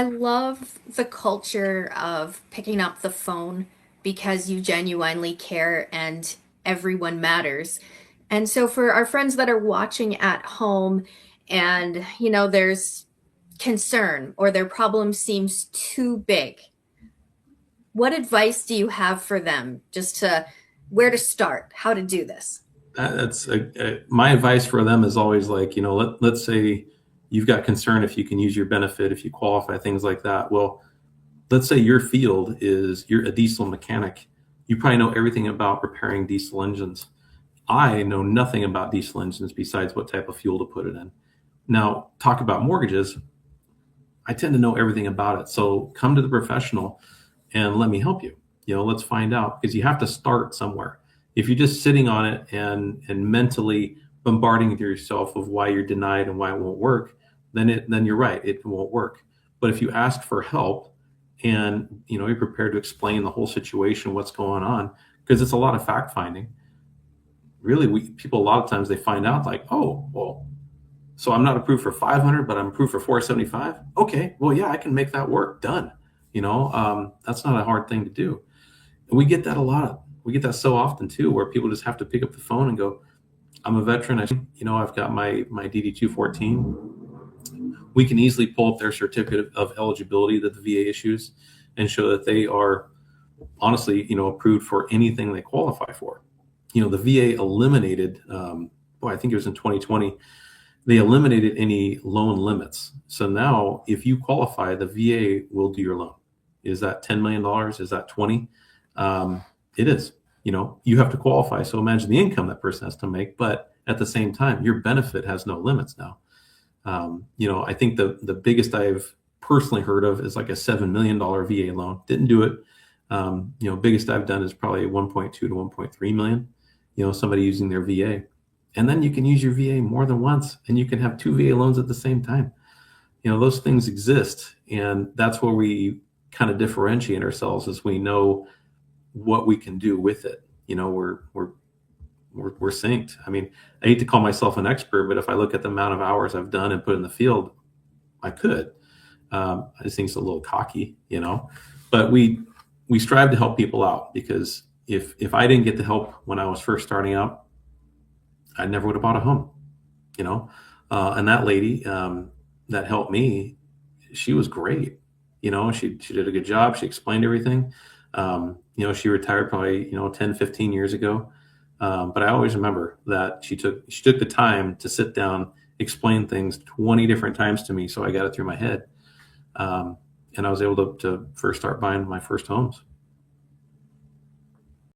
I love the culture of picking up the phone because you genuinely care and everyone matters. And so for our friends that are watching at home and, there's concern or their problem seems too big, what advice do you have for them just to where to start, how to do this? My advice for them is always like, let's say you've got concern if you can use your benefit, if you qualify, things like that. Well, let's say your field is you're a diesel mechanic. You probably know everything about repairing diesel engines. I know nothing about diesel engines besides what type of fuel to put it in. Now, talk about mortgages. I tend to know everything about it. So come to the professional and let me help you. Let's find out because you have to start somewhere. If you're just sitting on it and mentally bombarding yourself of why you're denied and why it won't work, then you're right, it won't work. But if you ask for help and you're prepared to explain the whole situation, what's going on, because it's a lot of fact finding. Really, people a lot of times they find out like, oh, well, so I'm not approved for 500, but I'm approved for 475. Okay, well, yeah, I can make that work. Done. That's not a hard thing to do. And we get that a lot. We get that so often too, where people just have to pick up the phone and go, "I'm a veteran. I've got my DD 214." We can easily pull up their certificate of eligibility that the VA issues and show that they are honestly, approved for anything they qualify for. The VA eliminated, I think it was in 2020, they eliminated any loan limits. So now if you qualify, the VA will do your loan. Is that $10 million? Is that 20? It is. You have to qualify. So imagine the income that person has to make, but at the same time, your benefit has no limits now. I think the biggest I've personally heard of is like a $7 million VA loan. Didn't do it. Biggest I've done is probably 1.2 to 1.3 million, somebody using their VA. And then you can use your VA more than once and you can have two VA loans at the same time. Those things exist. And that's where we kind of differentiate ourselves as we know what we can do with it. We're synced. I mean, I hate to call myself an expert, but if I look at the amount of hours I've done and put in the field, I could. I just think it's a little cocky, but we strive to help people out because if I didn't get the help when I was first starting out, I never would have bought a home, and that lady that helped me, she was great. She did a good job. She explained everything. She retired probably, 10, 15 years ago. But I always remember that she took the time to sit down, explain things 20 different times to me. So I got it through my head. And I was able to first start buying my first homes.